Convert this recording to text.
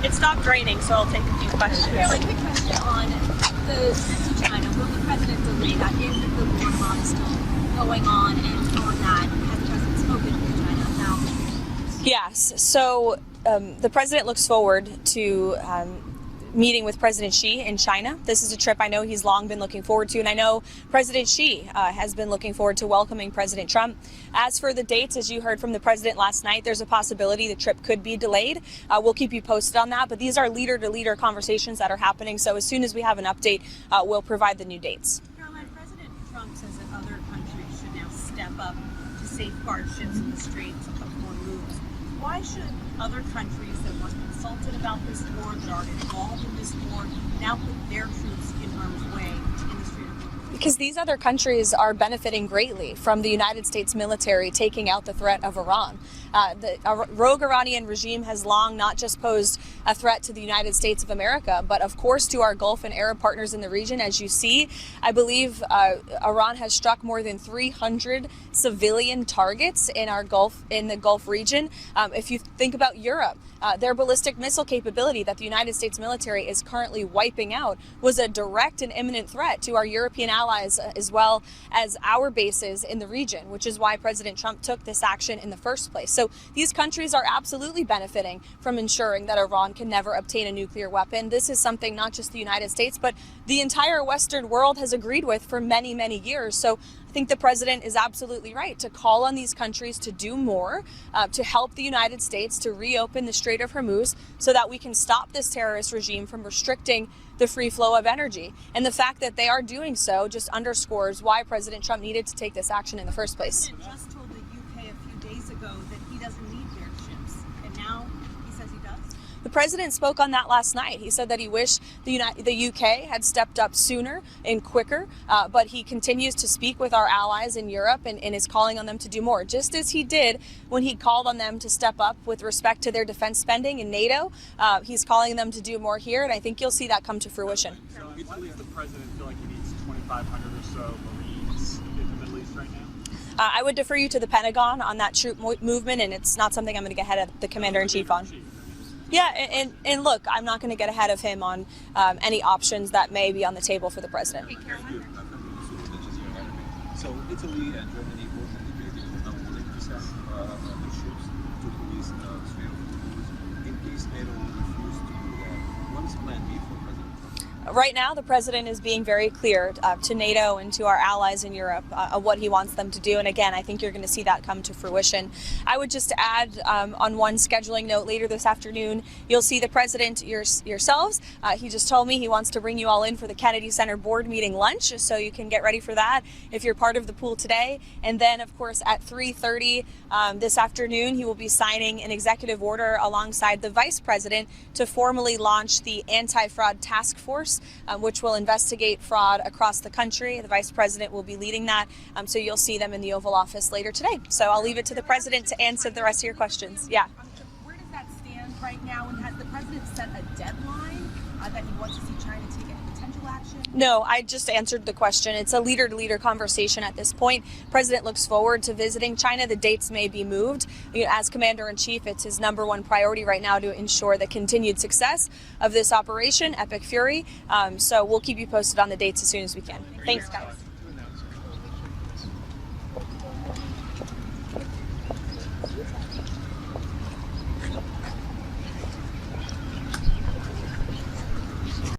It stopped raining, so I'll take a few questions. Karoline, quick question on the trip to China. Will the president delay that if the war is still going on, and on that, has the president spoken to China now? Yes, so the president looks forward to meeting with President Xi in China. This is a trip I know he's long been looking forward to, and I know President Xi has been looking forward to welcoming President Trump. As for the dates, as you heard from the president last night, there's a possibility the trip could be delayed. We'll keep you posted on that, but these are leader-to-leader conversations that are happening, so as soon as we have an update, we'll provide the new dates. Karoline, President Trump says that other countries should now step up to safeguard ships in the Strait of Hormuz. Why should other countries that once consulted about this war, that are involved in this war, now put their troops in harm's way in the Strait of Hormuz? Because these other countries are benefiting greatly from the United States military taking out the threat of Iran. The rogue Iranian regime has long not just posed a threat to the United States of America, but of course to our Gulf and Arab partners in the region. As you see, I believe Iran has struck more than 300 civilian targets in the Gulf region. If you think about Europe, their ballistic missile capability that the United States military is currently wiping out was a direct and imminent threat to our European allies as well as our bases in the region, which is why President Trump took this action in the first place. So these countries are absolutely benefiting from ensuring that Iran can never obtain a nuclear weapon. This is something not just the United States, but the entire Western world has agreed with for many, many years. So I think the president is absolutely right to call on these countries to do more, to help the United States to reopen the Strait of Hormuz so that we can stop this terrorist regime from restricting the free flow of energy. And the fact that they are doing so just underscores why President Trump needed to take this action in the first place. The president just told the UK a few days ago that he doesn't need their ships, and now he says he does? The president spoke on that last night. He said that he wished the UK had stepped up sooner and quicker, but he continues to speak with our allies in Europe and is calling on them to do more, just as he did when he called on them to step up with respect to their defense spending in NATO. He's calling them to do more here, and I think you'll see that come to fruition. So Italy, does the president feel like he needs 2,500 or so Marines in the Middle East right now? I would defer you to the Pentagon on that troop movement, and it's not something I'm going to get ahead of the Commander-in-Chief on. Yeah, and look, I'm not going to get ahead of him on any options that may be on the table for the president. So Italy and Germany both indicated they're not willing to send their ships to police Strait of Hormuz in case NATO will refuse to do that. What is Plan B for President Trump? Right now, the president is being very clear to NATO and to our allies in Europe of what he wants them to do. And again, I think you're going to see that come to fruition. I would just add on one scheduling note, later this afternoon, you'll see the president yourselves. He just told me he wants to bring you all in for the Kennedy Center board meeting lunch, so you can get ready for that if you're part of the pool today. And then, of course, at 3:30 this afternoon, he will be signing an executive order alongside the vice president to formally launch the anti-fraud task force, which will investigate fraud across the country. The vice president will be leading that, so you'll see them in the Oval Office later today. So I'll leave it to the president to answer the rest of your questions. Yeah. Where does that stand right now? And has the president set a deadline that he wants to see China take any potential action? No, I just answered the question. It's a leader-to-leader conversation at this point. President looks forward to visiting China. The dates may be moved. As Commander-in-Chief, it's his #1 priority right now to ensure the continued success of this operation, Epic Fury. So we'll keep you posted on the dates as soon as we can. Thanks, guys.